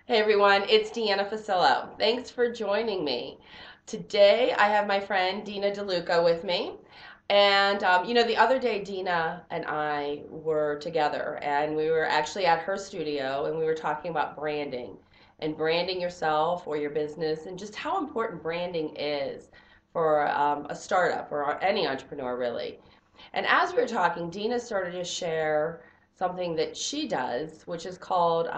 Hey everyone, it's Deanna Facillo. Thanks for joining me. Today I have my friend Dena DeLuco with me. And the other day Dena and I were together and we were actually at her studio and we were talking about branding and branding yourself or your business and just how important branding is for a startup or any entrepreneur really. And as we were talking, Dena started to share something that she does, which is called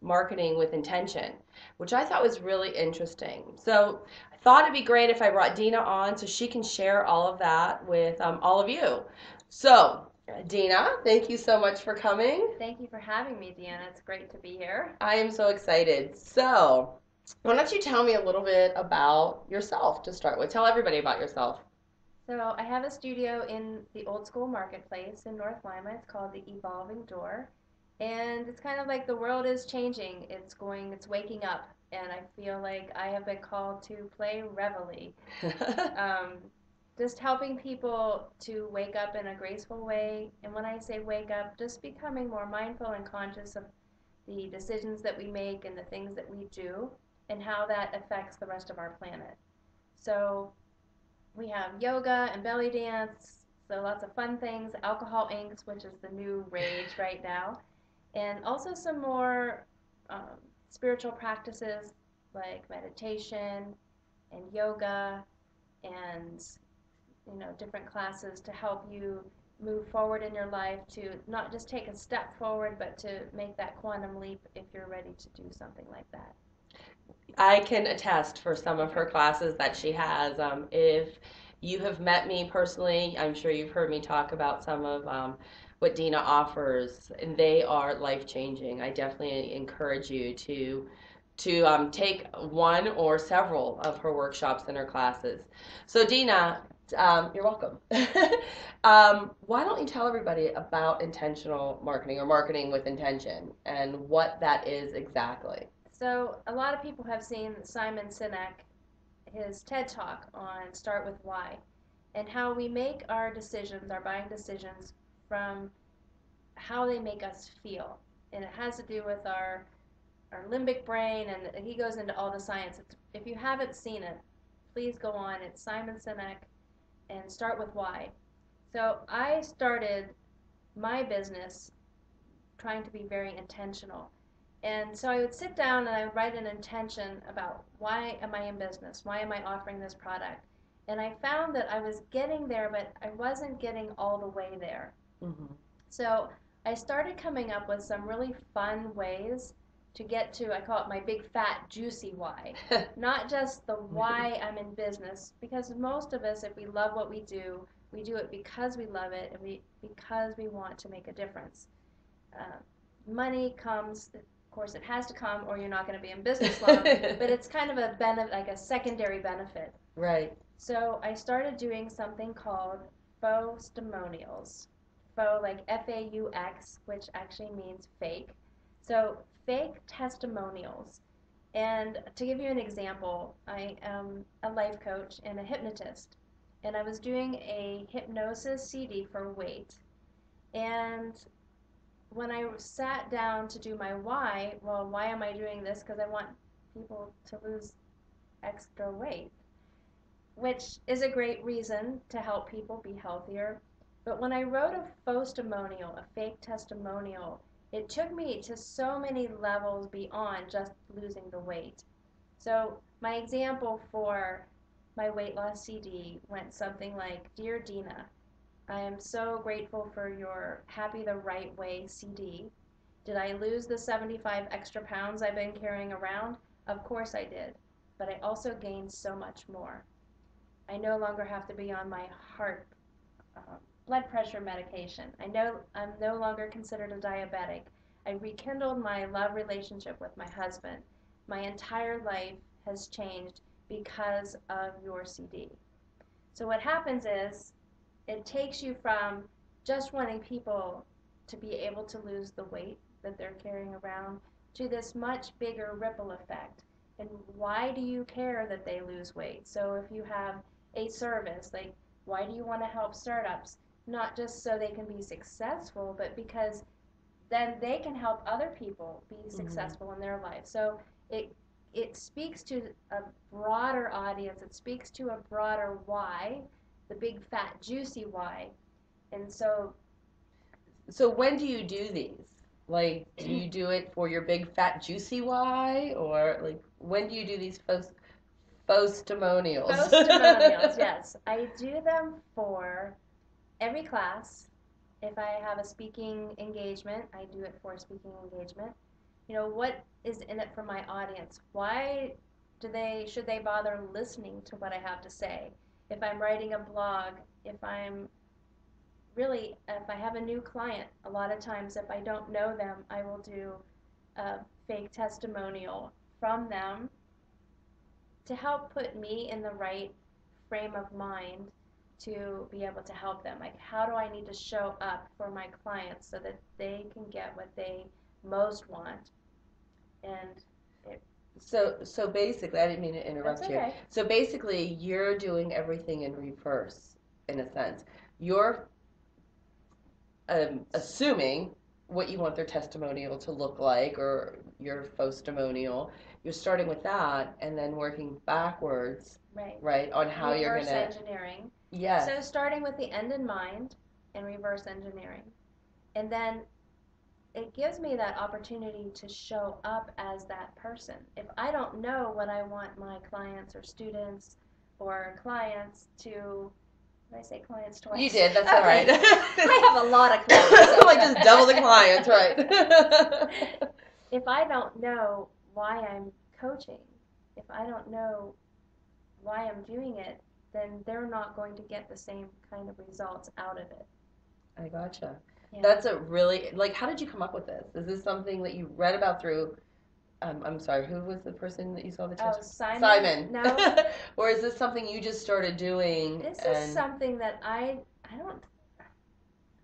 marketing with intention, which I thought was really interesting. So I thought it'd be great if I brought Dena on so she can share all of that with all of you. So, Dena, thank you so much for coming. Thank you for having me, Deanna. It's great to be here. I am so excited. So, why don't you tell me a little bit about yourself to start with? Tell everybody about yourself. So, I have a studio in the old school marketplace in North Lima. It's called the Evolving Door. And it's kind of like the world is changing. It's waking up. And I feel like I have been called to play Reveille. Um, just helping people to wake up in a graceful way. And when I say wake up, just becoming more mindful and conscious of the decisions that we make and the things that we do and how that affects the rest of our planet. So we have yoga and belly dance, so lots of fun things, alcohol inks, which is the new rage right now, and also some more spiritual practices like meditation and yoga and different classes to help you move forward in your life to not just take a step forward but to make that quantum leap if you're ready to do something like that. I can attest for some of her classes that she has. If you have met me personally, I'm sure you've heard me talk about some of what Dena offers, and they are life changing. I definitely encourage you to take one or several of her workshops and her classes. So, Dena, you're welcome. Why don't you tell everybody about intentional marketing or marketing with intention and what that is exactly? So a lot of people have seen Simon Sinek, his TED Talk on Start with Why, and how we make our decisions, our buying decisions, from how they make us feel. And it has to do with our limbic brain, and he goes into all the science. If you haven't seen it, please go on. It's Simon Sinek and Start with Why. So I started my business trying to be very intentional. And so I would sit down and I would write an intention about why am I in business? Why am I offering this product? And I found that I was getting there, but I wasn't getting all the way there. Mm-hmm. So I started coming up with some really fun ways to get to, I call it my big fat juicy why. Not just the why I'm in business, because most of us, if we love what we do it because we love it and because we want to make a difference. Uh, Money comes, of course, it has to come, or you're not going to be in business long. But it's kind of a benefit, like a secondary benefit. Right. So I started doing something called faux testimonials. Faux, like FAUX, which actually means fake. So fake testimonials. And to give you an example, I am a life coach and a hypnotist. And I was doing a hypnosis CD for weight. And when I sat down to do my why, well, why am I doing this? Because I want people to lose extra weight, which is a great reason to help people be healthier. But when I wrote a faux testimonial, a fake testimonial, it took me to so many levels beyond just losing the weight. So my example for my weight loss CD went something like, Dear Dena, I am so grateful for your Happy the Right Way CD. Did I lose the 75 extra pounds I've been carrying around? Of course I did, but I also gained so much more. I no longer have to be on my heart blood pressure medication. I know I'm no longer considered a diabetic. I rekindled my love relationship with my husband. My entire life has changed because of your CD. So what happens is it takes you from just wanting people to be able to lose the weight that they're carrying around to this much bigger ripple effect. And why do you care that they lose weight? So if you have a service, like why do you want to help startups? Not just so they can be successful, but because then they can help other people be Mm-hmm. successful in their life. So it it speaks to a broader audience. It speaks to a broader why, the big fat juicy why. And so So when do you do these? Like, do you do it for your big fat juicy why, or like when do you do these testimonials? testimonials, yes, I do them for every class. If I have a speaking engagement, I do it for a speaking engagement. What is in it for my audience? Why should they bother listening to what I have to say? If I'm writing a blog, if I have a new client, a lot of times if I don't know them, I will do a fake testimonial from them to help put me in the right frame of mind to be able to help them. Like, how do I need to show up for my clients so that they can get what they most want? And it, So basically, I didn't mean to that's interrupt you. okay. So basically, you're doing everything in reverse, in a sense. You're assuming what you want their testimonial to look like, or your testimonial. You're starting with that and then working backwards, Right. right, on how you're Reverse gonna. engineering. Yes. So starting with the end in mind and reverse engineering. And then it gives me that opportunity to show up as that person. If I don't know what I want my clients or students or clients to, did I say clients You twice? did. That's all Okay. right. I have a lot of clients. Like just double the clients, right? If I don't know why I'm coaching, if I don't know why I'm doing it, then they're not going to get the same kind of results out of it. I gotcha. Yeah. That's a really, like, how did you come up with this? Is this something that you read about through, I'm sorry, who was the person that you saw the Oh, test? Simon? Simon. No. Or is this something you just started doing This is and something that I don't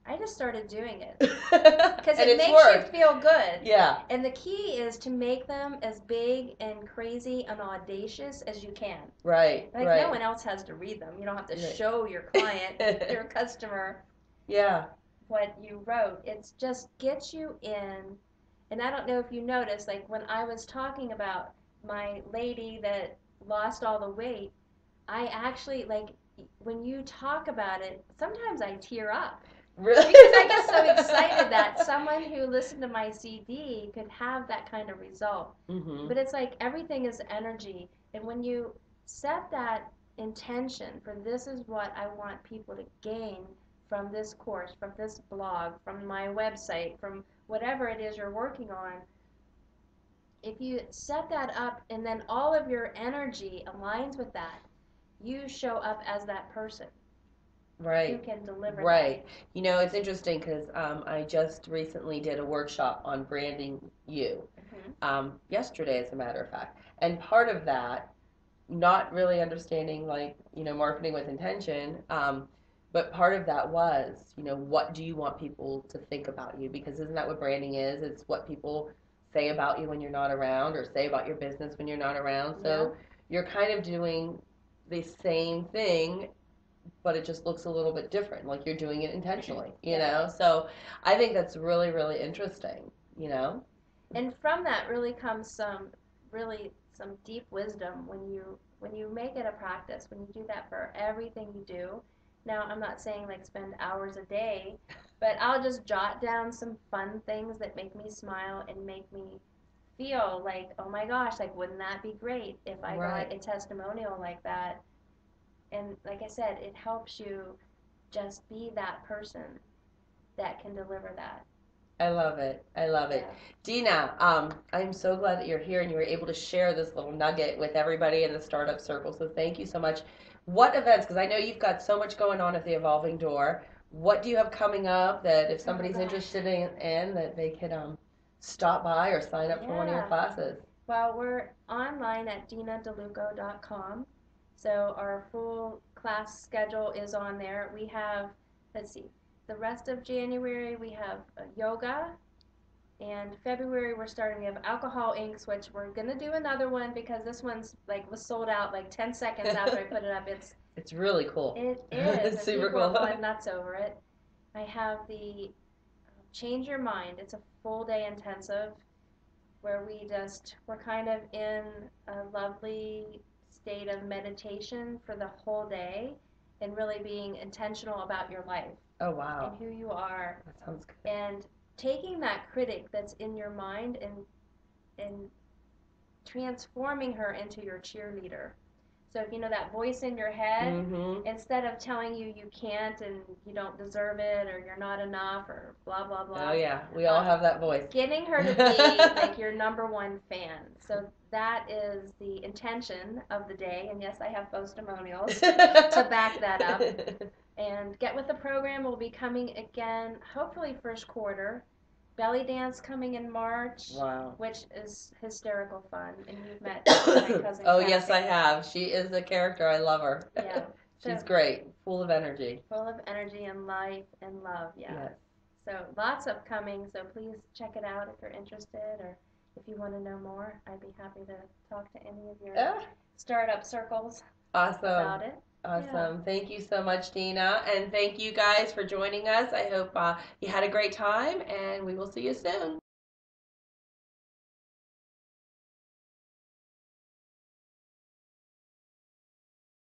I just started doing it because and it it's makes you worked. feel good. Yeah. And the key is to make them as big and crazy and audacious as you can. Right, Like, right. no one else has to read them. You don't have to Right. show your client, your customer, Yeah. what you wrote. It's just get you in. And I don't know if you noticed, like when I was talking about my lady that lost all the weight, I actually, like, when you talk about it, sometimes I tear up Really? because I get so excited that someone who listened to my CD could have that kind of result. Mm-hmm. But it's like everything is energy. And when you set that intention for this is what I want people to gain from this course, from this blog, from my website, from whatever it is you're working on, if you set that up and then all of your energy aligns with that, you show up as that person who Right. can deliver Right. You know, it's interesting because I just recently did a workshop on branding you, that. yesterday, as a matter of fact. And part of that, not really understanding, like, marketing with intention, but part of that was, what do you want people to think about you? Because isn't that what branding is? It's what people say about you when you're not around, or say about your business when you're not around. So you're kind of doing the same thing, but it just looks a little bit different. Like you're doing it intentionally, you know? So I think that's really, really interesting, you know? And from that really comes some deep wisdom when you make it a practice, when you do that for everything you do. Now, I'm not saying like spend hours a day, but I'll just jot down some fun things that make me smile and make me feel like, oh my gosh, like wouldn't that be great if I got a testimonial like that? And like I said, it helps you just be that person that can deliver that. I love it. I love it. Yeah. Dena, I'm so glad that you're here and you were able to share this little nugget with everybody in the startup circle. So thank you so much. What events, because I know you've got so much going on at the Evolving Door, what do you have coming up that if somebody's interested in that they could stop by or sign up for one of your classes? Well, we're online at denadeluco.com. So our full class schedule is on there. We have, let's see, the rest of January we have yoga, and February we're starting. We have alcohol inks, which we're gonna do another one because this one's like was sold out like 10 seconds after I put it up. It's really cool. It is. It's super people cool. are going nuts over it. I have the Change Your Mind. It's a full day intensive. where we're kind of in a lovely state of meditation for the whole day and really being intentional about your life Oh, and wow. who you are That sounds good. and taking that critic that's in your mind and transforming her into your cheerleader. So if you know that voice in your head, Mm-hmm. instead of telling you you can't and you don't deserve it or you're not enough or blah blah Oh, blah, yeah. We all have that voice. getting her to be like your number one fan. So that is the intention of the day. And yes, I have testimonials to back that up. And get with the program will be coming again, hopefully first quarter. Belly dance coming in March, Wow. which is hysterical fun. And you've met my cousin Oh, Kathy. yes, I have. She is a character. I love her. Yeah. So She's great, full of energy. full of energy and life and love. Yeah. Yes. So lots upcoming. So please check it out if you're interested or if you want to know more. I'd be happy to talk to any of your Ah, startup circles awesome. about it. Yeah. Awesome. Thank you so much, Dena. And thank you guys for joining us. I hope you had a great time, and we will see you soon.